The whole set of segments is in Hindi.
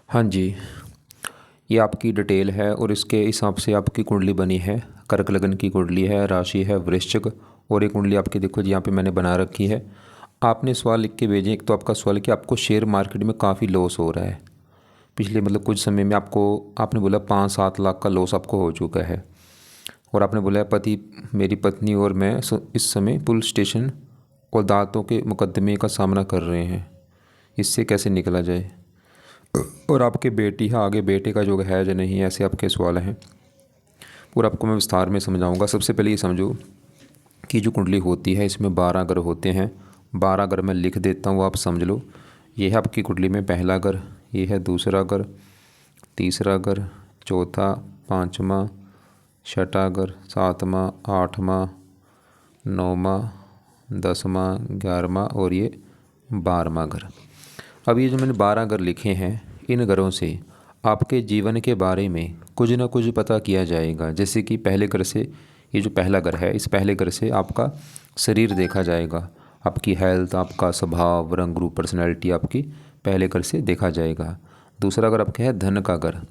हाँ जी, ये आपकी डिटेल है और इसके हिसाब से आपकी कुंडली बनी है। कर्क लगन की कुंडली है, राशि है वृश्चिक, और ये कुंडली आपकी देखो जी यहाँ पे मैंने बना रखी है। आपने सवाल लिख के भेजे। एक तो आपका सवाल कि आपको शेयर मार्केट में काफ़ी लॉस हो रहा है पिछले मतलब कुछ समय में। आपने बोला 5-7 लाख का लॉस आपको हो चुका है। और आपने बोला मेरी पत्नी और मैं इस समय पुलिस स्टेशन और अदालतों के मुकदमे का सामना कर रहे हैं, इससे कैसे निकला जाए। और आपके बेटी है, आगे बेटे का जो है या नहीं, ऐसे आपके सवाल हैं। पूरा आपको मैं विस्तार में समझाऊंगा। सबसे पहले ये समझो कि जो कुंडली होती है इसमें 12 ग्रह होते हैं। 12 ग्रह मैं लिख देता हूँ, आप समझ लो। ये है आपकी कुंडली में पहला ग्रह, ये है दूसरा ग्रह, तीसरा ग्रह, चौथा, पाँचवा, छठा ग्रह, सातवां, आठवां, नौवां, 10वां, 11वां और ये 12वां ग्रह। अब ये जो मैंने 12 ग्रह लिखे हैं, इन ग्रहों से आपके जीवन के बारे में कुछ ना कुछ पता किया जाएगा। जैसे कि पहले ग्रह से, ये जो पहला ग्रह है, इस पहले ग्रह से आपका शरीर देखा जाएगा, आपकी हेल्थ, आपका स्वभाव, रंग रूप, पर्सनैलिटी आपकी पहले ग्रह से देखा जाएगा। दूसरा ग्रह आपका है धन का ग्रह,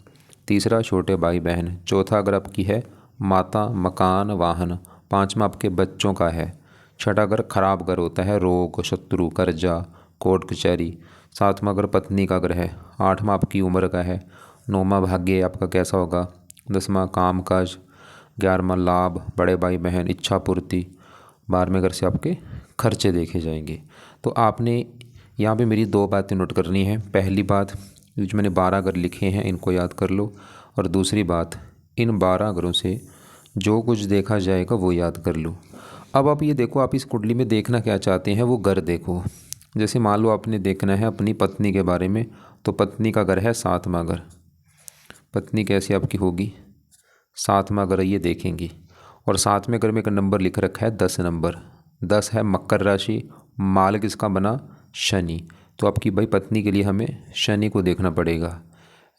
तीसरा छोटे भाई बहन, चौथा ग्रह आपकी है माता, मकान, वाहन, पाँचवा आपके बच्चों का है, छठा ग्रह खराब ग्रह होता है, रोग, शत्रु, कर्जा, कोर्ट कचहरी, सातवां ग्रह पत्नी का ग्रह है, आठवां आपकी उम्र का है, नौवां भाग्य आपका कैसा होगा, 10वां काम काज, 11वां लाभ, बड़े भाई बहन, इच्छा पूर्ति, 12वें घर से आपके खर्चे देखे जाएंगे। तो आपने यहाँ पे मेरी दो बातें नोट करनी है। पहली बात, जो मैंने 12 ग्रह लिखे हैं इनको याद कर लो, और दूसरी बात, इन 12 ग्रहों से जो कुछ देखा जाएगा वो याद कर लो। अब आप ये देखो, आप इस कुंडली में देखना क्या चाहते हैं वो घर देखो। जैसे मान लो आपने देखना है अपनी पत्नी के बारे में, तो पत्नी का घर है 7वां घर। पत्नी कैसी आपकी होगी, 7वां घर ये देखेंगी। और 7वें घर में एक नंबर लिख रखा है 10 नंबर, 10 है मकर राशि, मालिक इसका बना शनि। तो आपकी भाई पत्नी के लिए हमें शनि को देखना पड़ेगा।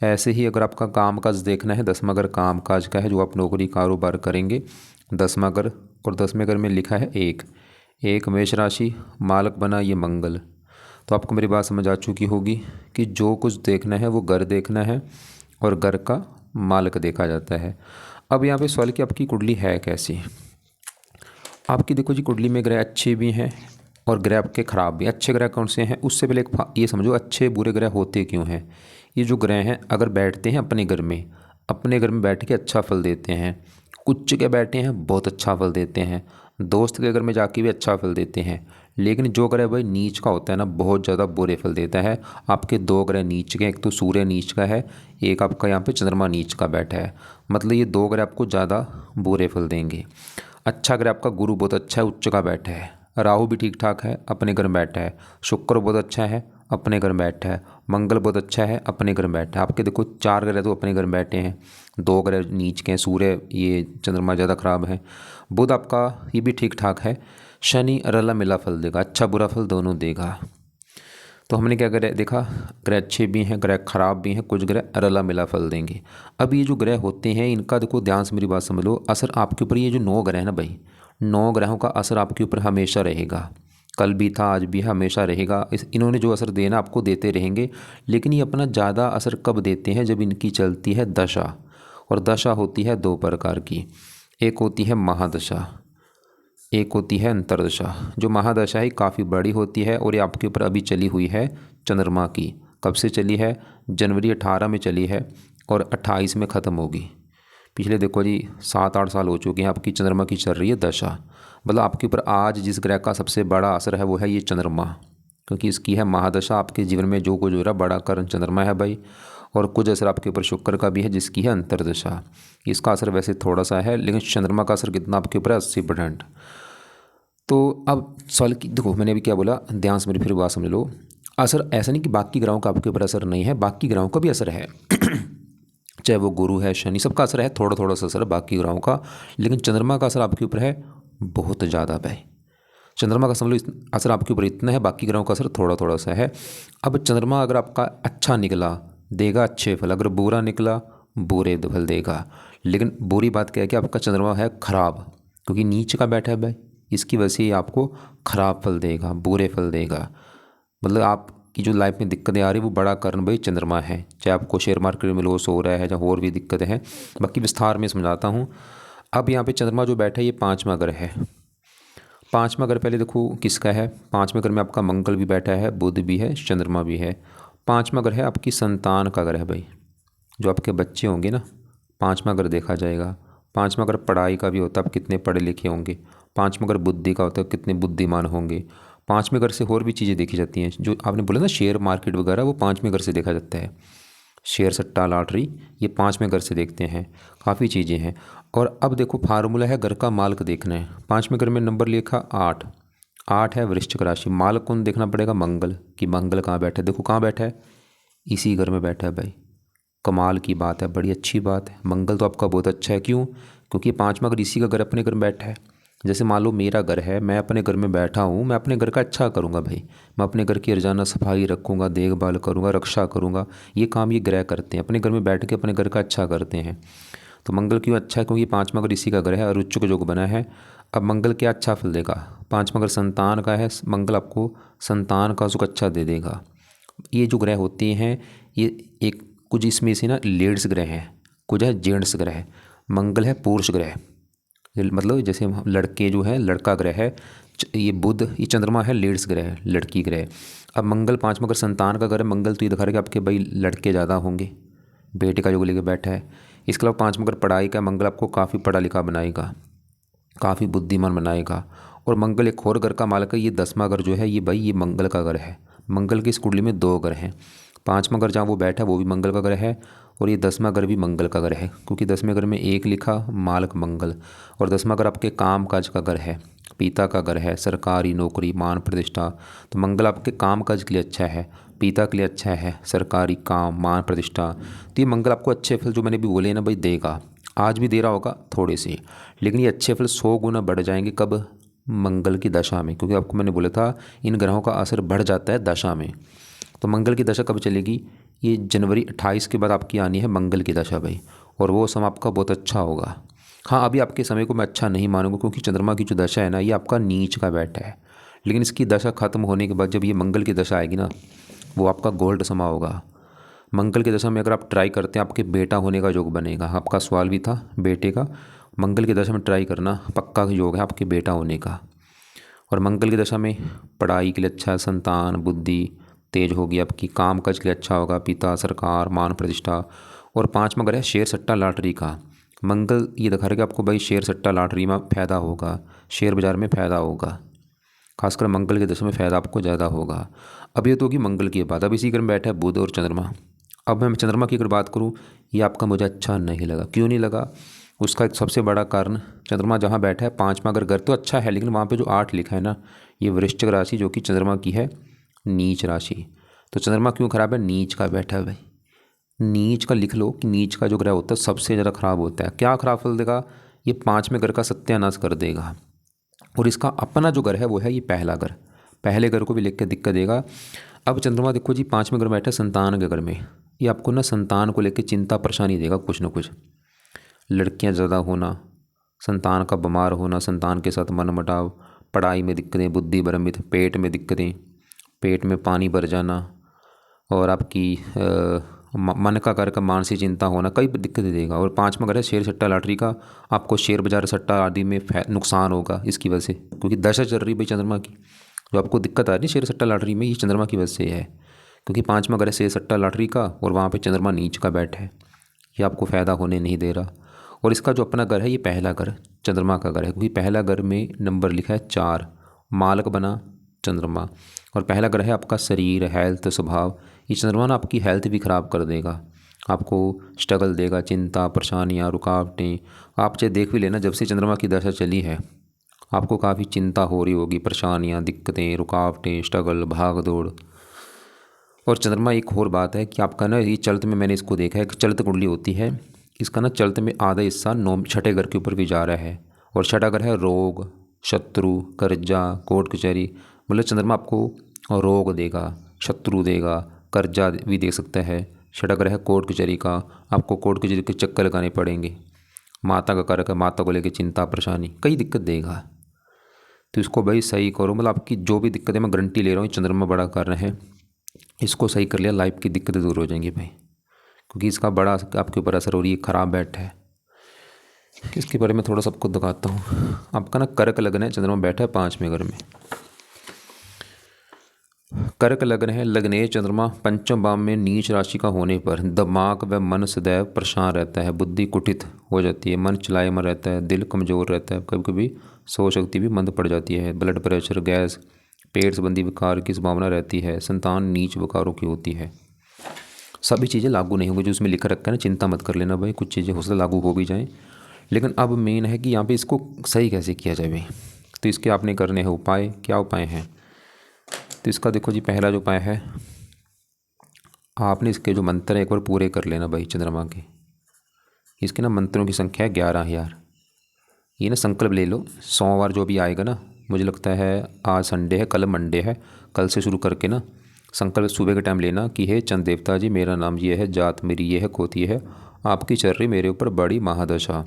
ऐसे ही अगर आपका काम काज देखना है, 10वां घर काम काज का है, जो आप नौकरी कारोबार करेंगे, 10वां घर। और 10वें घर में लिखा है एक मेष राशि, मालक बना ये मंगल। तो आपको मेरी बात समझ आ चुकी होगी कि जो कुछ देखना है वो घर देखना है, और घर का मालक देखा जाता है। अब यहाँ पे सवाल कि आपकी कुंडली है कैसी। आपकी देखो जी, कुंडली में ग्रह अच्छे भी हैं और ग्रह आपके खराब भी। अच्छे ग्रह कौन से हैं, उससे पहले ये समझो अच्छे बुरे ग्रह होते क्यों हैं। ये जो ग्रह हैं अगर बैठते हैं अपने घर में बैठ के अच्छा फल देते हैं। उच्च के बैठे हैं बहुत अच्छा फल देते हैं, दोस्त के घर में जाके भी अच्छा फल देते हैं। लेकिन जो ग्रह भाई नीच का होता है ना, बहुत ज़्यादा बुरे फल देता है। आपके दो ग्रह नीच के हैं, एक तो सूर्य नीच का है, एक आपका यहाँ पे चंद्रमा नीच का बैठा है। मतलब ये दो ग्रह आपको ज़्यादा बुरे फल देंगे। अच्छा ग्रह आपका गुरु बहुत अच्छा है, उच्च का बैठा है। राहु भी ठीक ठाक है, अपने घर में बैठा है। शुक्र बहुत अच्छा है, अपने घर में बैठा है। मंगल बहुत अच्छा है, अपने घर में बैठा है। आपके देखो 4 ग्रह तो अपने घर में बैठे हैं, 2 ग्रह नीच के हैं, सूर्य ये चंद्रमा ज़्यादा खराब है। बुध आपका ये भी ठीक ठाक है। शनि रला मिला फल देगा, अच्छा बुरा फल दोनों देगा। तो हमने क्या ग्रह देखा, ग्रह अच्छे भी हैं, ग्रह खराब भी हैं, कुछ ग्रह रला मिला फल देंगे। अब ये जो ग्रह होते हैं इनका देखो ध्यान से मेरी बात समझ लो, असर आपके ऊपर, ये जो 9 ग्रह है ना भाई, 9 ग्रहों का असर आपके ऊपर हमेशा रहेगा। कल भी था, आज भी है, हमेशा रहेगा। इन्होंने जो असर देना आपको देते रहेंगे। लेकिन ये अपना ज़्यादा असर कब देते हैं, जब इनकी चलती है दशा। और दशा होती है 2 प्रकार की, एक होती है महादशा, एक होती है अंतरदशा। जो महादशा है काफ़ी बड़ी होती है, और ये आपके ऊपर अभी चली हुई है चंद्रमा की। कब से चली है, जनवरी 18 में चली है और 28 में ख़त्म होगी। पिछले देखो जी 7-8 साल हो चुके हैं आपकी चंद्रमा की चल रही है दशा। मतलब आपके ऊपर आज जिस ग्रह का सबसे बड़ा असर है वो है ये चंद्रमा, क्योंकि इसकी है महादशा। आपके जीवन में जो कुछ हो रहा है बड़ा कारण चंद्रमा है भाई। और कुछ असर आपके ऊपर शुक्र का भी है जिसकी है अंतरदशा। इसका असर वैसे थोड़ा सा है, लेकिन चंद्रमा का असर कितना आपके ऊपर है, 80%। तो अब सवाल की देखो, मैंने अभी क्या बोला, ध्यान से मेरी फिर बात समझ लो। असर ऐसा नहीं कि बाकी ग्रहों का आपके ऊपर असर नहीं है, बाकी ग्रहों का भी असर है। चाहे वो गुरु है, शनि, सबका असर है, थोड़ा थोड़ा सा असर है बाकी ग्रहों का। लेकिन चंद्रमा का असर आपके ऊपर है बहुत ज़्यादा भाई। चंद्रमा का समझ लो असर आपके ऊपर इतना है, बाकी ग्रहों का असर थोड़ा थोड़ा सा है। अब चंद्रमा अगर आपका अच्छा निकला देगा अच्छे फल, अगर बुरा निकला बुरे फल देगा। लेकिन बुरी बात क्या है कि आपका चंद्रमा है खराब, क्योंकि नीच का बैठा है भाई। इसकी वजह से ही आपको खराब फल देगा, बुरे फल देगा। मतलब आप आपकी जो लाइफ में दिक्कतें आ रही है वो बड़ा कारण भाई चंद्रमा है। चाहे आपको शेयर मार्केट में लॉस हो रहा है या और भी दिक्कतें हैं, बाकी विस्तार में समझाता हूँ। अब यहाँ पे चंद्रमा जो बैठा है ये पाँचवा ग्रह है। पाँचवा ग्रह पहले देखो किसका है। पाँचवें ग्रह में आपका मंगल भी बैठा है, बुध भी है, चंद्रमा भी है। पाँचवा ग्रह है आपकी संतान का ग्रह भाई, जो आपके बच्चे होंगे ना, पाँचवा ग्रह देखा जाएगा। पाँचवा ग्रह पढ़ाई का भी होता है, आप कितने पढ़े लिखे होंगे। पाँचवा ग्रह बुद्धि का होता है, कितने बुद्धिमान होंगे। पाँचवें घर से और भी चीज़ें देखी जाती हैं, जो आपने बोला ना शेयर मार्केट वगैरह, वो पाँचवें घर से देखा जाता है। शेयर सट्टा लॉटरी ये पाँचवें घर से देखते हैं, काफ़ी चीज़ें हैं। और अब देखो फार्मूला है घर का मालिक देखना है। पाँचवें घर में नंबर लिखा 8, 8 है वृश्चिक राशि। मालिक कौन देखना पड़ेगा, मंगल, कि मंगल कहाँ बैठा है। देखो कहाँ बैठा है, इसी घर में बैठा है भाई। कमाल की बात है, बड़ी अच्छी बात है। मंगल तो आपका बहुत अच्छा है, क्यों, क्योंकि पाँचवा घर इसी का घर अपने घर में बैठा है। जैसे मान लो मेरा घर है, मैं अपने घर में बैठा हूँ, मैं अपने घर का अच्छा करूँगा भाई। मैं अपने घर की रोजाना सफाई रखूँगा, देखभाल करूँगा, रक्षा करूँगा। ये काम ये ग्रह करते हैं, अपने घर में बैठ के अपने घर का अच्छा करते हैं। तो मंगल क्यों अच्छा है, क्योंकि पाँचवा घर इसी का घर है और उच्च योग बना है। अब मंगल क्या अच्छा फल देगा, पाँचवा घर संतान का है, मंगल आपको संतान का सुख अच्छा दे देगा। ये जो ग्रह होते हैं ये एक कुछ इसमें से ना लेडीज ग्रह हैं, कुछ है जेंट्स ग्रह। मंगल है पुरुष ग्रह, मतलब जैसे लड़के जो है लड़का ग्रह है। ये बुध, ये चंद्रमा है लेडीज ग्रह है, लड़की ग्रह। अब मंगल पाँचवा अगर संतान का ग्रह, मंगल तो ये दिखा रहा है कि आपके भाई लड़के ज़्यादा होंगे, बेटे का योग लेकर बैठा है। इसके अलावा पाँचवा अगर पढ़ाई का, मंगल आपको काफ़ी पढ़ा लिखा बनाएगा, काफ़ी बुद्धिमान बनाएगा। और मंगल एक और घर का मालिक है, ये 10वां घर जो है ये भाई ये मंगल का घर है। मंगल की इस कुंडली में 2 घर हैं। पाँचवां घर जहाँ वो बैठा है वो भी मंगल का घर है, और ये 10वां घर भी मंगल का घर है, क्योंकि 10वें घर में 1 लिखा, मालिक मंगल। और 10वां घर आपके काम काज का घर है, पिता का घर है, सरकारी नौकरी, मान प्रतिष्ठा। तो मंगल आपके काम काज के लिए अच्छा है, पिता के लिए अच्छा है, सरकारी काम, मान प्रतिष्ठा। तो ये मंगल आपको अच्छे फल जो मैंने भी बोले ना भाई देगा। आज भी दे रहा होगा थोड़े से, लेकिन ये अच्छे फल 100 गुना बढ़ जाएंगे। कब, मंगल की दशा में, क्योंकि आपको मैंने बोला था इन ग्रहों का असर बढ़ जाता है दशा में। तो मंगल की दशा कब चलेगी, ये जनवरी 28 के बाद आपकी आनी है मंगल की दशा भाई, और वो समय आपका बहुत अच्छा होगा। हाँ अभी आपके समय को मैं अच्छा नहीं मानूंगा, क्योंकि चंद्रमा की जो दशा है ना ये आपका नीच का बैठा है। लेकिन इसकी दशा खत्म होने के बाद जब ये मंगल की दशा आएगी ना, वो आपका गोल्ड समा होगा। मंगल की दशा में अगर आप ट्राई करते हैं आपके बेटा होने का योग बनेगा। आपका सवाल भी था बेटे का, मंगल की दशा में ट्राई करना, पक्का योग है आपके बेटा होने का। और मंगल की दशा में पढ़ाई के लिए अच्छा, संतान, बुद्धि तेज होगी आपकी, काम काज के लिए अच्छा होगा, पिता, सरकार, मान प्रतिष्ठा। और 5वां ग्रह शेयर सट्टा लॉटरी का। मंगल ये दिखा रहा है कि आपको भाई शेयर सट्टा लॉटरी में फ़ायदा होगा, शेयर बाज़ार में फ़ायदा होगा। खासकर मंगल की दशा में फ़ायदा आपको ज़्यादा होगा। अब ये तो होगी मंगल की बात। अब इसी घर में बैठा है बुध और चंद्रमा। अब मैं चंद्रमा की अगर बात करूँ, ये आपका मुझे अच्छा नहीं लगा। क्यों नहीं लगा, उसका एक सबसे बड़ा कारण, चंद्रमा जहाँ बैठा है 5वां घर तो अच्छा है, लेकिन वहाँ पे जो 8 लिखा है ना, ये वृश्चिक राशि जो कि चंद्रमा की है नीच राशि। तो चंद्रमा क्यों खराब है, नीच का बैठा है भाई। नीच का लिख लो कि नीच का जो ग्रह होता है सबसे ज़्यादा खराब होता है। क्या खराब फल देगा, ये 5वें घर का सत्यानाश कर देगा। और इसका अपना जो घर है वो है ये पहला घर, पहले घर को भी लिख के दिक्कत देगा। अब चंद्रमा देखो जी 5वें घर में बैठा है संतान के घर में, ये आपको ना संतान को लेकर चिंता परेशानी देगा कुछ ना कुछ। लड़कियां ज़्यादा होना, संतान का बीमार होना, संतान के साथ मनमुटाव, पढ़ाई में दिक्कतें, बुद्धि भ्रमित, पेट में दिक्कतें, पेट में पानी भर जाना, और आपकी मन का कार्य का मानसिक चिंता होना, कई दिक्कतें देगा। और 5वां घर है शेयर सट्टा लॉटरी का, आपको शेयर बाजार सट्टा आदि में नुकसान होगा इसकी वजह से, क्योंकि दशा चल रही भाई चंद्रमा की। जो आपको दिक्कत आ रही है शेयर सट्टा लॉटरी में, ये चंद्रमा की वजह से है, क्योंकि 5वां घर है शेयर सट्टा लॉटरी का और वहाँ पे चंद्रमा नीच का बैठा है, ये आपको फ़ायदा होने नहीं दे रहा। और इसका जो अपना घर है ये पहला घर चंद्रमा का घर है, क्योंकि पहला घर में नंबर लिखा है 4, मालक बना चंद्रमा। और पहला ग्रह है आपका शरीर, हेल्थ, स्वभाव। ये चंद्रमा ना आपकी हेल्थ भी ख़राब कर देगा, आपको स्ट्रगल देगा, चिंता, परेशानियाँ, रुकावटें। आप चाहे देख भी लेना, जब से चंद्रमा की दशा चली है आपको काफ़ी चिंता हो रही होगी, परेशानियाँ, दिक्कतें, रुकावटें, स्ट्रगल, भाग दौड़। और चंद्रमा एक और बात है कि आपका ना ये चलत में मैंने इसको देखा है कि चलत कुंडली होती है, इसका ना चलत में आधा हिस्सा 6ठे घर के ऊपर भी जा रहा है। और 6ठा घर है रोग, शत्रु, कर्जा, कोर्ट कचहरी। मतलब चंद्रमा आपको रोग देगा, शत्रु देगा, कर्जा भी दे सकता है। 6ठा घर है कोर्ट कचहरी का, आपको कोर्ट कचहरी के चक्कर लगाने पड़ेंगे। माता का कारक है, माता को लेकर चिंता परेशानी, कई दिक्कत देगा। तो इसको भाई सही करो, मतलब आपकी जो भी दिक्कत है मैं गारंटी ले रहा हूँ चंद्रमा बड़ा कारण है। इसको सही कर लिया, लाइफ की दिक्कतें दूर हो जाएंगी भाई, क्योंकि इसका बड़ा आपके ऊपर असर हो रही है, ख़राब बैठ है। इसके बारे में थोड़ा सा आपको दिखाता हूँ। आपका ना कर्क लग्न है, चंद्रमा बैठा है 5वें घर में। कर्क लग्न है, लग्नेय चंद्रमा पंचम भाव में नीच राशि का होने पर दिमाग व मन सदैव परेशान रहता है, बुद्धि कुटित हो जाती है, मन चलायमान रहता है, दिल कमज़ोर रहता है, कभी कभी सोच शक्ति भी मंद पड़ जाती है, ब्लड प्रेशर, गैस, पेट संबंधी विकार की संभावना रहती है, संतान नीच विकारों की होती है। सभी चीज़ें लागू नहीं होंगी जो उसमें लिखा रखा है ना, चिंता मत कर लेना भाई, कुछ चीज़ें हो सकता लागू हो भी जाएँ। लेकिन अब मेन है कि यहाँ पे इसको सही कैसे किया जाए भाई। तो इसके आपने करने हैं उपाय। क्या उपाय हैं? तो इसका देखो जी, पहला जो उपाय है, आपने इसके जो मंत्र हैं एक बार पूरे कर लेना भाई चंद्रमा के। इसके ना मंत्रों की संख्या है 11,000। ये ना संकल्प ले लो, सोमवार जो भी आएगा ना, मुझे लगता है आज संडे है, कल मंडे है, कल से शुरू करके ना संकल्प सुबह के टाइम लेना कि हे चंद देवता जी, मेरा नाम ये है, जात मेरी ये है, कोती है, आपकी चल रही मेरे ऊपर बड़ी महादशा,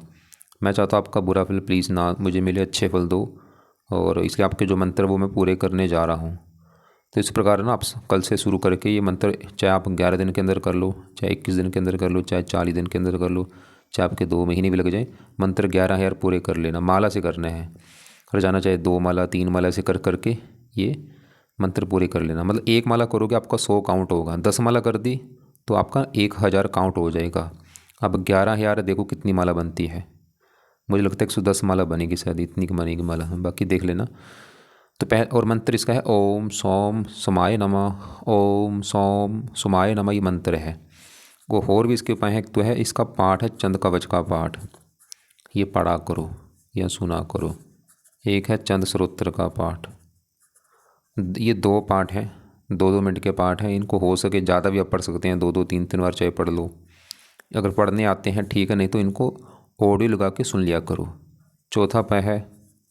मैं चाहता हूँ आपका बुरा फल प्लीज़ ना मुझे मिले, अच्छे फल दो, और इसके आपके जो मंत्र वो मैं पूरे करने जा रहा हूँ। तो इस प्रकार ना आप कल से शुरू करके ये मंत्र, चाहे आप 11 दिन के अंदर कर लो, चाहे 21 दिन के अंदर कर लो, चाहे 40 दिन के अंदर कर लो, चाहे आपके 2 महीने भी लग जाएँ, मंत्र 11,000 पूरे कर लेना। माला से करना है, रोजाना चाहे 2 माला 3 माला से कर करके ये मंत्र पूरे कर लेना। मतलब 1 माला करोगे आपका 100 काउंट होगा, 10 माला कर दी तो आपका 1,000 काउंट हो जाएगा। अब 11,000 देखो कितनी माला बनती है, मुझे लगता है 110 माला बनेगी शायद, इतनी की बनेगी माला, बाकी देख लेना। तो और मंत्र इसका है ओम सोम सोमाय नमः, ओम सोम सोमाय नमः, ये मंत्र है। वो और भी इसके उपाय हैं, तो है इसका पाठ है चंद कवच का पाठ, ये पढ़ा करो या सुना करो। एक है चंद स्रोत्र का पाठ, ये 2 पाठ हैं, 2-2 मिनट के पाठ हैं। इनको हो सके ज़्यादा भी आप पढ़ सकते हैं, 2-2 3-3 बार चाहे पढ़ लो, अगर पढ़ने आते हैं ठीक है, नहीं तो इनको ऑडियो लगा के सुन लिया करो। चौथा उपाय है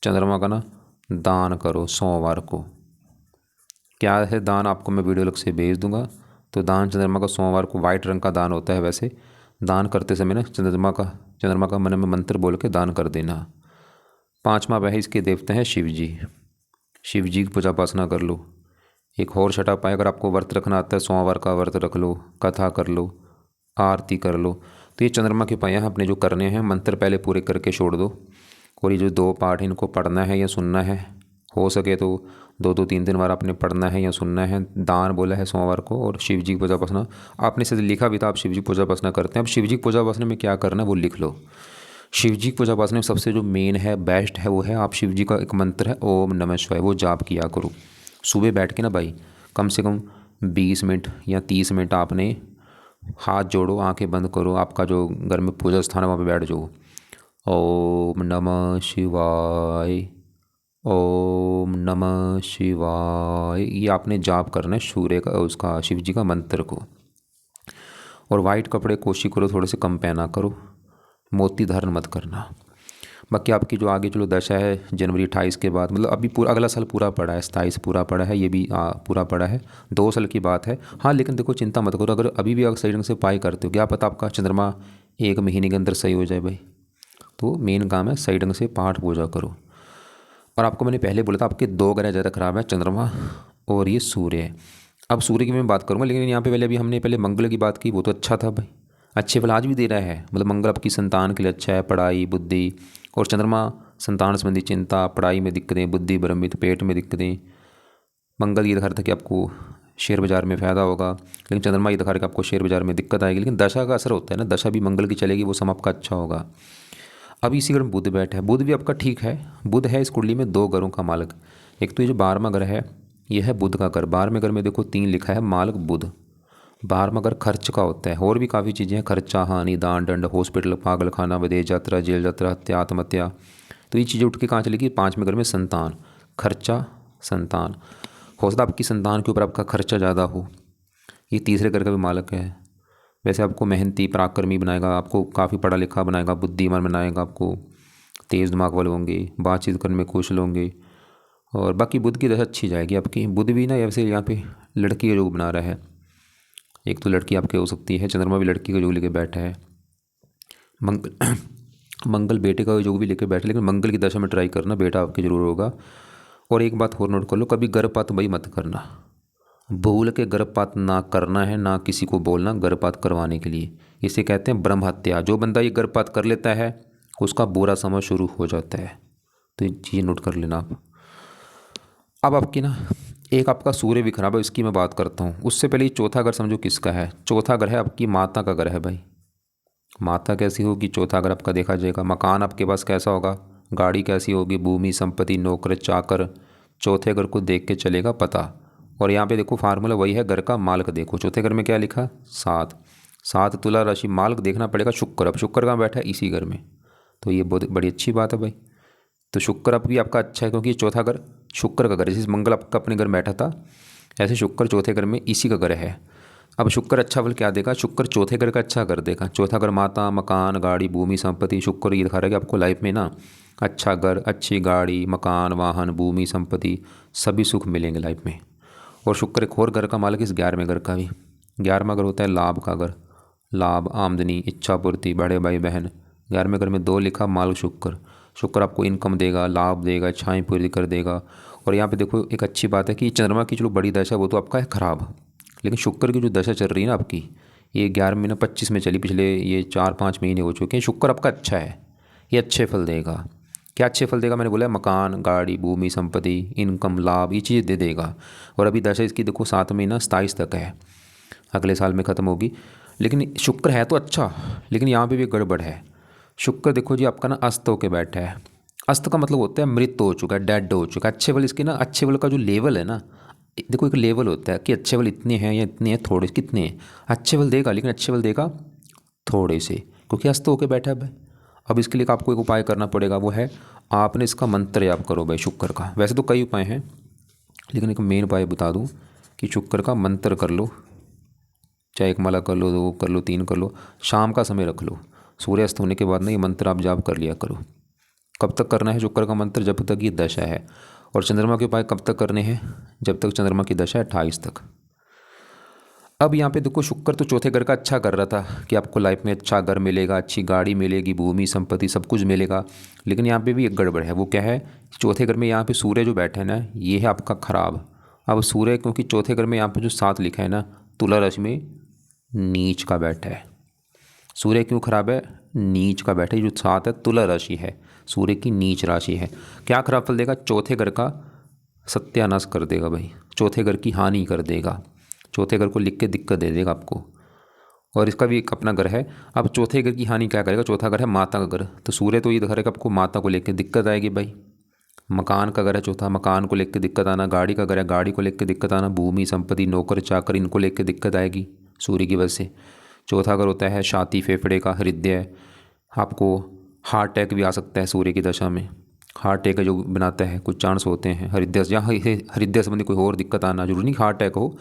चंद्रमा का ना दान करो सोमवार को। क्या है दान, आपको मैं वीडियो अलग से भेज दूंगा। तो दान चंद्रमा का सोमवार को वाइट रंग का दान होता है, वैसे दान करते समय ना चंद्रमा का मन में मंत्र बोल के दान कर देना। 5वां उपाय है, इसके देवता हैं शिव जी, शिव जी की पूजा उपासना कर लो। एक और छठा उपाय, अगर आपको व्रत रखना आता है, सोमवार का व्रत रख लो, कथा कर लो, आरती कर लो। तो ये चंद्रमा के उपाय हैं अपने जो करने हैं। मंत्र पहले पूरे करके छोड़ दो, और ये जो 2 पाठ हैं इनको पढ़ना है या सुनना है, हो सके तो 2-2 3-3 बार आपने पढ़ना है या सुनना है। दान बोला है सोमवार को, और शिव जी की पूजा उपासना आपने से लिखा भी था, आप शिव जी की पूजा उपासना करते हैं। अब शिव जी की पूजा उपासना में क्या करना है वो लिख लो। शिव जी की पूजा उपासना में सबसे जो मेन है, बेस्ट है, वो है आप शिव जी का एक मंत्र है ओम नमः शिवाय, वो जाप किया करो सुबह बैठ के ना भाई। कम से कम 20 मिनट या 30 मिनट आपने हाथ जोड़ो, आंखें बंद करो, आपका जो घर में पूजा स्थान है वहाँ पे बैठ जाओ, ओम नमः शिवाय, ओम नमः शिवाय, ये आपने जाप करना है सूर्य का, उसका शिव जी का मंत्र को। और वाइट कपड़े कोशिश करो थोड़े से कम पहना करो, मोती धारण मत करना। बाकी आपकी जो आगे चलो दशा है जनवरी 28 के बाद, मतलब अभी पूरा अगला साल पूरा पड़ा है, 27 पूरा पड़ा है, ये भी पूरा पड़ा है, 2 साल की बात है। हाँ लेकिन देखो चिंता मत करो, अगर अभी भी अगर सही ढंग से उपाय करते हो, क्या पता आपका चंद्रमा 1 महीने के अंदर सही हो जाए भाई। तो मेन काम है सही ढंग से पाठ पूजा करो। और आपको मैंने पहले बोला था आपके 2 ग्रह ज़्यादा खराब है, चंद्रमा और ये सूर्य है। अब सूर्य की मैं बात करूँगा, लेकिन यहाँ पे पहले अभी हमने पहले मंगल की बात की, वो तो अच्छा था भाई, अच्छे फल आज भी दे रहा है। मतलब मंगल आपकी संतान के लिए अच्छा है, पढ़ाई बुद्धि, और चंद्रमा संतान संबंधी चिंता, पढ़ाई में दिक्कतें, बुद्धि भ्रमित, पेट में दिक्कतें। मंगल ये दिखा रहा था कि आपको शेयर बाज़ार में फ़ायदा होगा, लेकिन चंद्रमा ये दिखा रहा है कि आपको शेयर बाज़ार में दिक्कत आएगी। लेकिन दशा का असर होता है ना, दशा भी मंगल की चलेगी, वो समय आपका अच्छा होगा। अब इसी घर में बुध बैठा है, बुध भी आपका ठीक है। बुध है इस कुंडली में 2 घरों का मालिक। एक तो ये जो 12वां घर है, ये है बुध का घर। 12वें घर में देखो 3 लिखा है, मालिक बुध। 12वां घर खर्च का होता है, और भी काफ़ी चीज़ें हैं, खर्चा, हानि, दान दंड, हॉस्पिटल, पागल खाना, विदेश यात्रा, जेल यात्रा, हत्या, आत्महत्या। तो ये चीज़ें उठ के कहाँ चलेगी? 5वें घर में संतान, खर्चा, संतान। हो सकता है आपकी संतान के ऊपर आपका खर्चा ज़्यादा हो। ये तीसरे घर का भी मालिक है। वैसे आपको मेहनती पराक्रमी बनाएगा, आपको काफ़ी पढ़ा लिखा बनाएगा, बुद्धिमान बनाएगा, आपको तेज़ दिमाग वाले होंगे, बातचीत करने में कुशल होंगे। और बाकी बुध की दशा अच्छी जाएगी आपकी। बुध भी ना वैसे यहाँ पे लड़की का योग बना रहा है, एक तो लड़की आपके हो सकती है, चंद्रमा भी लड़की का योग लेके बैठा है। मंगल मंगल बेटे का योग भी लेके बैठे, लेकिन मंगल की दशा में ट्राई करना, बेटा आपके जरूर होगा। और एक बात और नोट कर लो, कभी गर्भपात भाई मत करना। भूल के गर्भपात ना करना है, ना किसी को बोलना गर्भपात करवाने के लिए। इसे कहते हैं ब्रह्म हत्या। जो बंदा ये गर्भपात कर लेता है उसका बुरा समय शुरू हो जाता है। तो ये चीज़ नोट कर लेना आप। अब आपकी ना एक आपका सूर्य भी खराब है, इसकी मैं बात करता हूँ। उससे पहले ये चौथा घर समझो किसका है। चौथा घर है आपकी माता का घर है भाई। माता कैसी होगी, चौथा घर आपका देखा जाएगा। मकान आपके पास कैसा होगा, गाड़ी कैसी होगी, भूमि संपत्ति नौकर चाकर, चौथे घर को देख के चलेगा पता। और यहाँ पे देखो फार्मूला वही है, घर का मालिक देखो। चौथे घर में क्या लिखा, 7। 7 तुला राशि, मालिक देखना पड़ेगा शुक्र। अब शुक्र कहाँ बैठा है, इसी घर में। तो ये बहुत बड़ी अच्छी बात है भाई। तो शुक्र अब भी आपका अच्छा है, क्योंकि चौथा घर शुक्र का घर, जैसे मंगल आपका अपने घर बैठा था ऐसे शुक्र चौथे घर में इसी का घर है। अब शुक्र अच्छा फल क्या देगा, शुक्र चौथे घर का अच्छा कर देगा। चौथा घर माता मकान गाड़ी भूमि संपत्ति। शुक्र ये दिखा रहा है कि आपको लाइफ में ना अच्छा घर, अच्छी गाड़ी, मकान, वाहन, भूमि संपत्ति, सभी सुख मिलेंगे लाइफ में। और शुक्र एक और घर का मालिक इस 11वें घर का भी। 11वां घर होता है लाभ का घर, लाभ, आमदनी, इच्छा पूर्ति, बड़े भाई बहन। 11वें घर में 2 लिखा, मालिक शुक्र। शुक्र आपको इनकम देगा, लाभ देगा, इच्छाएं पूरी कर देगा। और यहाँ पे देखो एक अच्छी बात है कि चंद्रमा की जो बड़ी दशा वो तो आपका है खराब, लेकिन शुक्र की जो दशा चल रही है ना आपकी, ये 11 महीना 25 में चली, पिछले ये 4-5 महीने हो चुके हैं। शुक्र आपका अच्छा है, ये अच्छे फल देगा। क्या अच्छे फल देगा, मैंने बोला मकान गाड़ी भूमि संपत्ति इनकम लाभ, ये चीज़ दे देगा। और अभी दशा इसकी देखो 7 महीना 27 तक है, अगले साल में ख़त्म होगी। लेकिन शुक्र है तो अच्छा, लेकिन यहाँ पे भी गड़बड़ है। शुक्र देखो जी आपका ना अस्त होके बैठा है। अस्त का मतलब होता है मृत हो चुका है, डेड हो चुका है। अच्छे फल इसके ना, अच्छे फल का जो लेवल है ना, देखो एक लेवल होता है कि अच्छे फल इतने हैं या इतने हैं, थोड़े कितने हैं। अच्छे फल देगा, लेकिन अच्छे फल देगा थोड़े से, क्योंकि अस्त होके बैठा है भाई। अब इसके लिए आपको एक उपाय करना पड़ेगा, वो है आपने इसका मंत्र याद करो भाई शुक्र का। वैसे तो कई उपाय हैं, लेकिन एक मेन उपाय बता दूं कि शुक्र का मंत्र कर लो। चाहे 1 माला कर लो, 2 कर लो, 3 कर लो, शाम का समय रख लो। सूर्यास्त होने के बाद ना ये मंत्र आप जाप कर लिया करो। कब तक करना है शुक्र का मंत्र, जब तक ये दशा है। और चंद्रमा के उपाय कब तक करने हैं, जब तक चंद्रमा की दशा है 28 तक। अब यहाँ पे देखो शुक्र तो चौथे घर का अच्छा कर रहा था कि आपको लाइफ में अच्छा घर मिलेगा, अच्छी गाड़ी मिलेगी, भूमि संपत्ति सब कुछ मिलेगा। लेकिन यहाँ पे भी एक गड़बड़ है, वो क्या है, चौथे घर में यहाँ पे सूर्य जो बैठा है ना, ये है आपका खराब। अब सूर्य क्योंकि चौथे घर में यहाँ पे जो 7 लिखा है ना, तुला राशि में नीच का बैठा है। सूर्य क्यों खराब है, नीच का बैठा है। जो 7 है तुला राशि है, सूर्य की नीच राशि है। क्या खराब फल देगा, चौथे घर का सत्यानाश कर देगा भाई, चौथे घर की हानि कर देगा, चौथे घर को लिख के दिक्कत दे देगा आपको। और इसका भी एक अपना घर है। अब चौथे घर की हानि क्या करेगा, चौथा घर है माता का घर। तो सूर्य तो ये दिखा रहा है कि आपको माता को लेकर दिक्कत आएगी भाई। मकान का घर है चौथा, मकान को लेकर दिक्कत आना। गाड़ी का घर है, गाड़ी को लेकर दिक्कत आना। भूमि संपत्ति नौकर चाकर इनको लेकर दिक्कत आएगी सूर्य की वजह से। चौथा घर होता है छाती फेफड़े का, हृदय। आपको हार्ट अटैक भी आ सकता है सूर्य की दशा में। हार्ट अटैक जो बनाता है कुछ चांस होते हैं हृदय से, जहाँ हृदय संबंधी कोई और दिक्कत आना, जरूरी नहीं हार्ट अटैक हो,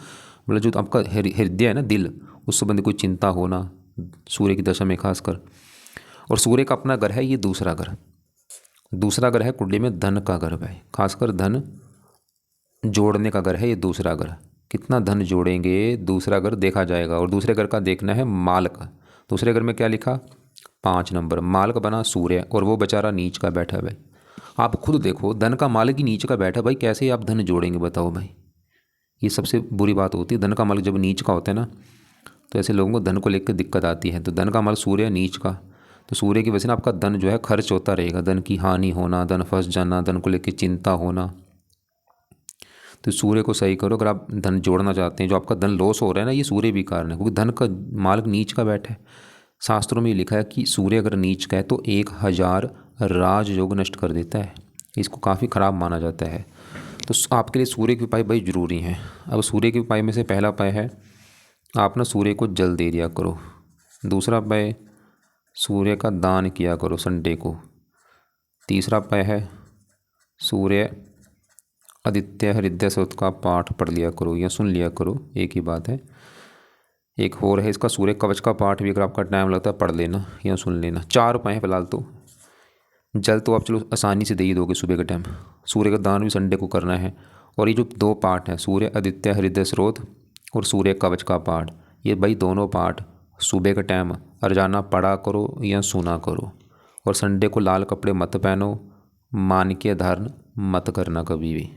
मतलब जो आपका हृदय है ना, दिल, उस संबंधी कोई चिंता होना सूर्य की दशा में खासकर। और सूर्य का अपना घर है ये दूसरा घर। दूसरा घर है कुंडली में धन का घर भाई, खासकर धन जोड़ने का घर है ये दूसरा घर। कितना धन जोड़ेंगे दूसरा घर देखा जाएगा। और दूसरे घर का देखना है माल का। दूसरे घर में क्या लिखा, 5 नंबर, माल का बना सूर्य, और वो बेचारा नीच का बैठा है भाई। आप खुद देखो, धन का मालिक ही नीच का बैठा भाई, कैसे आप धन जोड़ेंगे बताओ भाई। ये सबसे बुरी बात होती है, धन का मालिक जब नीच का होता है ना, तो ऐसे लोगों को धन को लेकर दिक्कत आती है। तो धन का मालिक सूर्य नीच का, तो सूर्य की वजह से ना आपका धन जो है खर्च होता रहेगा, धन की हानि होना, धन फंस जाना, धन को लेकर चिंता होना। तो सूर्य को सही करो अगर आप धन जोड़ना चाहते हैं। जो आपका धन लॉस हो रहा है ना, ये सूर्य भी कारण है, क्योंकि धन का मालिक नीच का बैठा है। शास्त्रों में लिखा है कि सूर्य अगर नीच का है तो 1000 राजयोग नष्ट कर देता है। इसको काफ़ी ख़राब माना जाता है। तो आपके लिए सूर्य के उपाय भाई ज़रूरी हैं। अब सूर्य के उपाय में से पहला उपाय है आप ना सूर्य को जल दे दिया करो। दूसरा उपाय सूर्य का दान किया करो संडे को। तीसरा उपाय है सूर्य आदित्य हृदय स्तोत्र का पाठ पढ़ लिया करो या सुन लिया करो, एक ही बात है। एक और है इसका सूर्य कवच का पाठ भी, अगर आपका टाइम लगता है पढ़ लेना या सुन लेना। 4 उपाय हैं फिलहाल तो। जल तो आप चलो आसानी से दे ही दोगे सुबह के टाइम। सूर्य का दान भी संडे को करना है। और ये जो 2 पाठ हैं, सूर्य आदित्य हृदय स्रोत और सूर्य कवच का पाठ, ये भाई दोनों पाठ सुबह के टाइम रोजाना पढ़ा करो या सुना करो। और संडे को लाल कपड़े मत पहनो, मानकीय धारण मत करना कभी भी।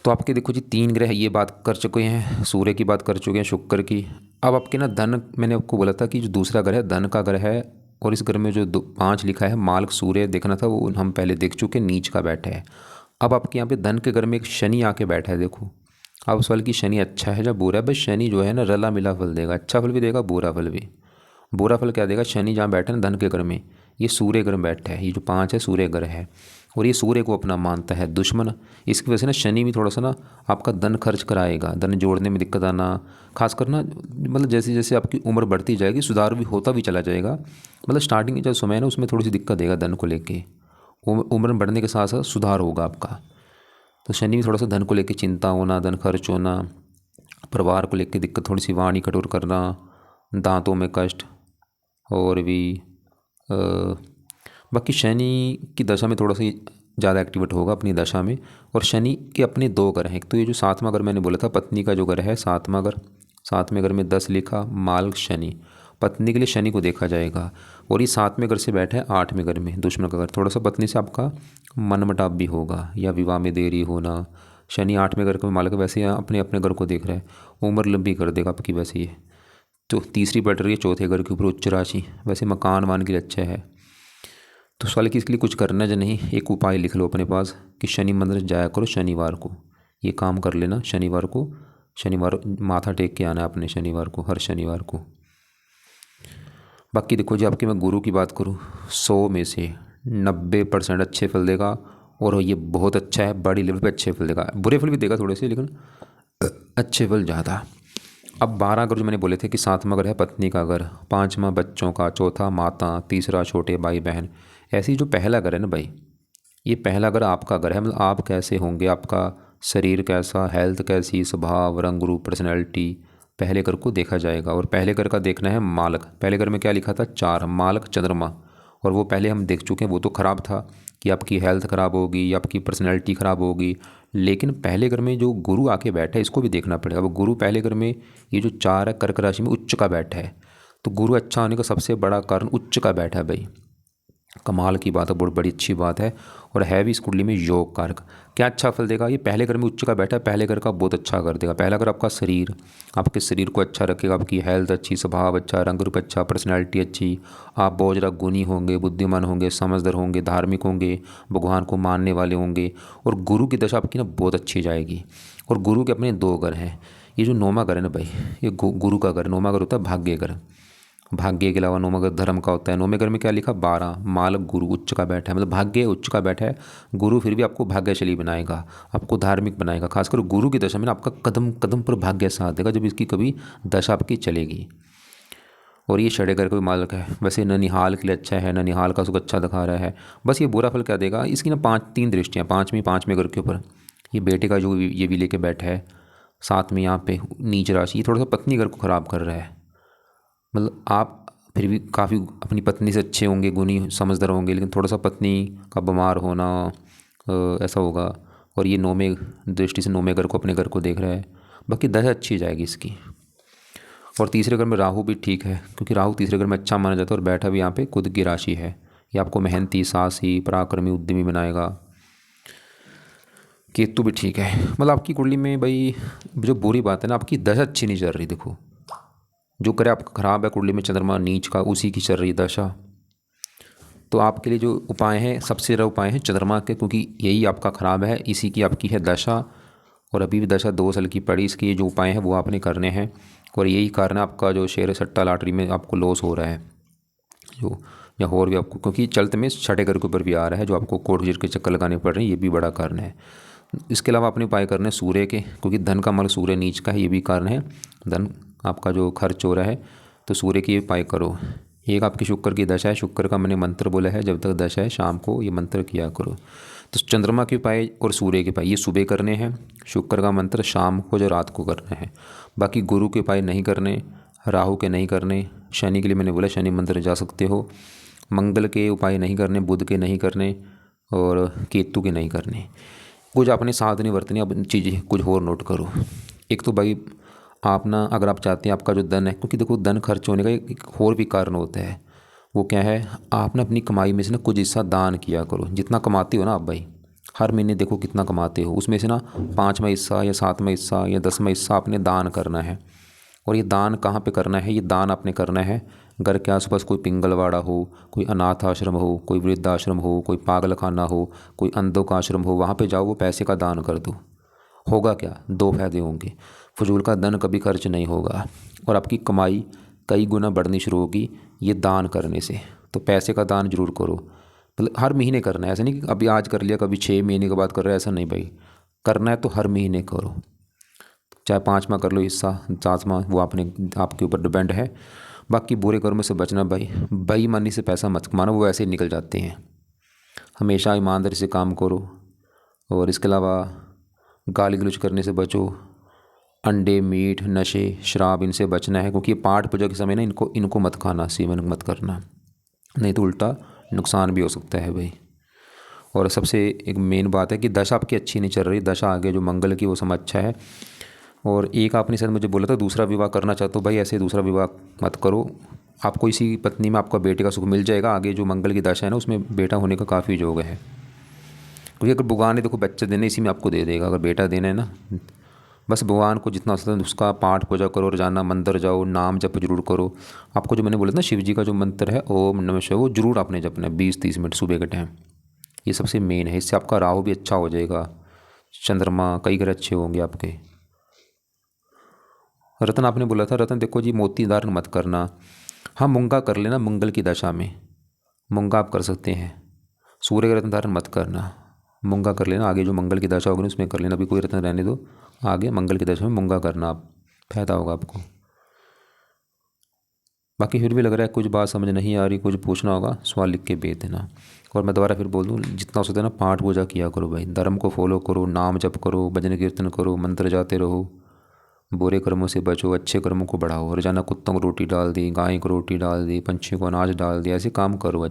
तो आपके देखो जी 3 ग्रह ये बात कर चुके हैं, सूर्य की बात कर चुके हैं, शुक्र की। अब आपके ना धन, मैंने आपको बोला था कि जो दूसरा ग्रह है धन का ग्रह है, और इस ग्रह में जो 5 लिखा है मार्ग सूर्य देखना था, वो हम पहले देख चुके, नीच का बैठा है। अब आपके यहाँ पे धन के घर में एक शनि आके बैठा है, देखो। अब सवाल कि शनि अच्छा है या बुरा है? भाई शनि जो है ना रला मिला फल देगा, अच्छा फल भी देगा, बुरा फल भी। बुरा फल क्या देगा? शनि जहाँ बैठा है ना धन के घर में, ये सूर्य ग्रह बैठा है, ये जो 5 है सूर्य ग्रह है, और ये सूर्य को अपना मानता है दुश्मन। इसकी वजह से ना शनि भी थोड़ा सा ना आपका धन खर्च कराएगा, धन जोड़ने में दिक्कत आना, खासकर ना मतलब जैसे जैसे आपकी उम्र बढ़ती जाएगी सुधार भी होता भी चला जाएगा। मतलब स्टार्टिंग के जो समय है ना उसमें थोड़ी सी दिक्कत देगा धन को लेके, उम्र बढ़ने के साथ साथ सुधार होगा आपका। तो शनि भी थोड़ा सा धन को लेके चिंता होना, धन खर्च होना, परिवार को लेके दिक्कत, थोड़ी सी वाणी कठोर करना, दांतों में कष्ट, और भी बाकी शनि की दशा में थोड़ा सा ज़्यादा एक्टिवेट होगा अपनी दशा में। और शनि के अपने 2 ग्रह हैं, एक तो ये जो 7वां घर मैंने बोला था पत्नी का जो घर है 7वां घर, 7वें घर में 10 लिखा माल शनि, पत्नी के लिए शनि को देखा जाएगा। और ये 7वें घर से बैठा है 8वें घर में, दुश्मन का घर, थोड़ा सा पत्नी से आपका मनमुटाव भी होगा या विवाह में देरी होना। शनि 8वें घर का मालिक वैसे अपने अपने घर को देख रहा है, उम्र लंबी कर देगा आपकी वैसे ये। तो तीसरी पड़ रही है 4थे घर के ऊपर उच्च राशि, वैसे मकान वन के लिए अच्छा है। तो सवाल कि इसके लिए कुछ करना है या नहीं, एक उपाय लिख लो अपने पास कि शनि मंदिर जाया करो शनिवार को, ये काम कर लेना शनिवार को, शनिवार माथा टेक के आना अपने शनिवार को, हर शनिवार को। बाकी देखो जी आपके मैं गुरु की बात करूँ, 100 में से 90% अच्छे फल देगा, और ये बहुत अच्छा है, बड़ी लेवल पे अच्छे फल देगा, बुरे फल भी देगा थोड़े से लेकिन अच्छे फल ज़्यादा। अब 12 घर जो मैंने बोले थे कि 7वां घर है पत्नी का घर, 5वां बच्चों का, चौथा माता, तीसरा छोटे भाई बहन। ऐसे ही जो पहला घर है ना भाई, ये पहला घर आपका घर है, मतलब आप कैसे होंगे, आपका शरीर कैसा, हेल्थ कैसी, स्वभाव, रंग रूप, पर्सनैलिटी, पहले घर को देखा जाएगा। और पहले घर का देखना है मालक, पहले घर में क्या लिखा था 4 मालक चंद्रमा, और वो पहले हम देख चुके हैं, वो तो ख़राब था कि आपकी हेल्थ ख़राब होगी या आपकी पर्सनैलिटी ख़राब होगी। लेकिन पहले घर में जो गुरु आके बैठा है इसको भी देखना पड़ेगा। वो गुरु पहले घर में ये जो 4 है कर्क राशि में उच्च का बैठा है, तो गुरु अच्छा होने का सबसे बड़ा कारण उच्च का बैठा है भाई, कमाल की बात है, बहुत बड़ी अच्छी बात है। और है भी इस कुंडली में योग कारक, क्या अच्छा फल देगा? ये पहले घर में उच्च का बैठा है, पहले घर का बहुत अच्छा कर देगा। पहला घर आपका शरीर, आपके शरीर को अच्छा रखेगा, आपकी हेल्थ अच्छी, स्वभाव अच्छा, रंग रूप अच्छा, पर्सनैलिटी अच्छी, आप बहुत ज़्यादा गुणी होंगे, बुद्धिमान होंगे, समझदार होंगे, धार्मिक होंगे, भगवान को मानने वाले होंगे। और गुरु की दशा आपकी ना बहुत अच्छी जाएगी। और गुरु के अपने 2 घर हैं, ये जो 9वां घर है ना भाई, ये गुरु का घर, 9वां घर होता है भाग्य घर, भाग्य के अलावा 9वां घर धर्म का होता है। 9वें घर में क्या लिखा 12 मालक गुरु उच्च का बैठा है, मतलब भाग्य उच्च का बैठा है। गुरु फिर भी आपको भाग्यशाली बनाएगा, आपको धार्मिक बनाएगा। खासकर गुरु की दशा में ना आपका कदम कदम पर भाग्य साथ देगा जब इसकी कभी दशा आपकी चलेगी। और ये षडे घर का भी मालक है, वैसे ननिहाल के लिए अच्छा है, ननिहाल का सुख अच्छा दिखा रहा है। बस ये बुरा फल क्या देगा, इसकी ना 3 दृष्टियाँ, 5वें घर के ऊपर ये बेटे का जो ये भी लेके बैठा है, साथ में यहाँ पे नीच राशि, ये थोड़ा सा पत्नी घर को ख़राब कर रहा है। मतलब आप फिर भी काफ़ी अपनी पत्नी से अच्छे होंगे, गुणी समझदार होंगे, लेकिन थोड़ा सा पत्नी का बीमार होना ऐसा होगा। और ये 9वें दृष्टि से 9वें घर को, अपने घर को देख रहा है। बाकी दशा अच्छी जाएगी इसकी। और तीसरे घर में राहु भी ठीक है, क्योंकि राहु तीसरे घर में अच्छा माना जाता है, और बैठा भी यहाँ पे खुद की राशि है। ये आपको मेहनती, साहसी, पराक्रमी, उद्यमी बनाएगा। केतु भी ठीक है। मतलब आपकी कुंडली में भाई जो बुरी बात है ना, आपकी दशा अच्छी नहीं चल रही। देखो जो करे आपका खराब है, कुंडली में चंद्रमा नीच का, उसी की चल रही दशा। तो आपके लिए जो उपाय हैं, सबसे ज़्यादा उपाय हैं चंद्रमा के, क्योंकि यही आपका ख़राब है, इसी की आपकी है दशा। और अभी भी दशा 2 साल की पड़ी, इसके जो उपाय हैं वो आपने करने हैं। और यही कारण है आपका जो शेयर सट्टा लॉटरी में आपको लॉस हो रहा है, जो या और भी आपको, क्योंकि चलते में छठे घर के ऊपर भी आ रहा है, जो आपको कोर्ट कचहरी के चक्कर लगाने पड़ रहे हैं, ये भी बड़ा कारण है। इसके अलावा अपने उपाय करने सूर्य के, क्योंकि धन का मार्ग सूर्य नीच का है, ये भी कारण है। धन आपका जो खर्च हो रहा है, तो सूर्य की उपाय करो। एक आपकी शुक्र की दशा है, शुक्र का मैंने मंत्र बोला है, जब तक दशा है शाम को ये मंत्र किया करो। तो चंद्रमा के उपाय और सूर्य के उपाय ये सुबह करने हैं, शुक्र का मंत्र शाम को जो रात को करना है। बाकी गुरु के उपाय नहीं करने, राहु के नहीं करने, शनि के लिए मैंने बोला शनि मंदिर जा सकते हो, मंगल के उपाय नहीं करने, बुध के नहीं करने, और केतु के नहीं करने। कुछ आपने सावधानी बरतनी, अब चीज़ें कुछ और नोट करो। एक तो भाई आप ना, अगर आप चाहते हैं आपका जो धन है, क्योंकि देखो धन खर्च होने का एक और भी कारण होता है, वो क्या है, आप ना अपनी कमाई में से ना कुछ हिस्सा दान किया करो। जितना कमाते हो ना आप भाई, हर महीने देखो कितना कमाते हो, उसमें से ना 5वां हिस्सा या 7वां हिस्सा या 10वां हिस्सा आपने दान करना है। और ये दान कहाँ पे करना है? ये दान आपने करना है घर के आसपास कोई पिंगलवाड़ा हो, कोई अनाथ आश्रम हो, कोई वृद्धाश्रम हो, कोई पागल खाना हो, कोई अंधों का आश्रम हो, वहाँ पे जाओ, वो पैसे का दान कर दो। होगा क्या? दो फायदे होंगे। फजूल का धन कभी खर्च नहीं होगा और आपकी कमाई कई गुना बढ़नी शुरू होगी ये दान करने से। तो पैसे का दान जरूर करो, मतलब हर महीने करना है। ऐसा नहीं कि अभी आज कर लिया कभी 6 महीने के बाद कर रहे, ऐसा नहीं भाई। करना है तो हर महीने करो, चाहे 5वां कर लो हिस्सा, 7वां, वो आपने आपके ऊपर डिपेंड है। बाकी बुरे कर्म से बचना भाई, बेईमानी से पैसा मत कमाना, वो ऐसे ही निकल जाते हैं। हमेशा ईमानदारी से काम करो और इसके अलावा गाली गलौज करने से बचो। अंडे, मीट, नशे, शराब, इनसे बचना है, क्योंकि ये पाठ पूजा के समय ना इनको इनको मत खाना, सेवन मत करना, नहीं तो उल्टा नुकसान भी हो सकता है भाई। और सबसे एक मेन बात है कि दशा आपकी अच्छी नहीं चल रही, दशा आगे जो मंगल की वो समय अच्छा है। और एक आपने शायद मुझे बोला था दूसरा विवाह करना चाहते हो, भाई ऐसे दूसरा विवाह मत करो। आपको इसी पत्नी में आपका बेटे का सुख मिल जाएगा, आगे जो मंगल की दशा है ना उसमें बेटा होने का काफ़ी योग है। क्योंकि अगर भगवान ने देखो बच्चे देने इसी में आपको दे देगा, अगर बेटा देना है ना। बस भगवान को जितना हो सकता है उसका पाठ पूजा करो, रोजाना मंदिर जाओ, नाम जप जरूर करो। आपको जो मैंने बोला था ना शिव जी का जो मंत्र है ओम नमः शिवाय, वो जरूर आपने जपना है 20-30 मिनट सुबह के टाइम। ये सबसे मेन है, इससे आपका राहु भी अच्छा हो जाएगा, चंद्रमा, कई ग्रह अच्छे होंगे आपके। रतन आपने बोला था, रतन देखो जी मोती धारण मत करना। हाँ मूंगा कर लेना मंगल की दशा में, मूंगा आप कर सकते हैं। सूर्य का रत्न धारण मत करना, मूंगा कर लेना, आगे जो मंगल की दशा होगी ना उसमें कर लेना। अभी कोई रत्न रहने दो, आगे मंगल की दशा में मूंगा करना आप, फायदा होगा आपको। बाकी फिर भी लग रहा है कुछ बात समझ नहीं आ रही, कुछ पूछना होगा सवाल लिख के भेज देना। और मैं दोबारा फिर बोल दूँ, जितना हो सकता है ना पाठ पूजा किया करो भाई, धर्म को फॉलो करो, नाम जप करो, भजन कीर्तन करो, मंत्र जाते रहो, बुरे कर्मों से बचो, अच्छे कर्मों को बढ़ाओ। रोजाना कुत्तों को रोटी डाल दी, गाय को रोटी डाल दी, पंछियों को अनाज डाल दिया, ऐसे काम करो।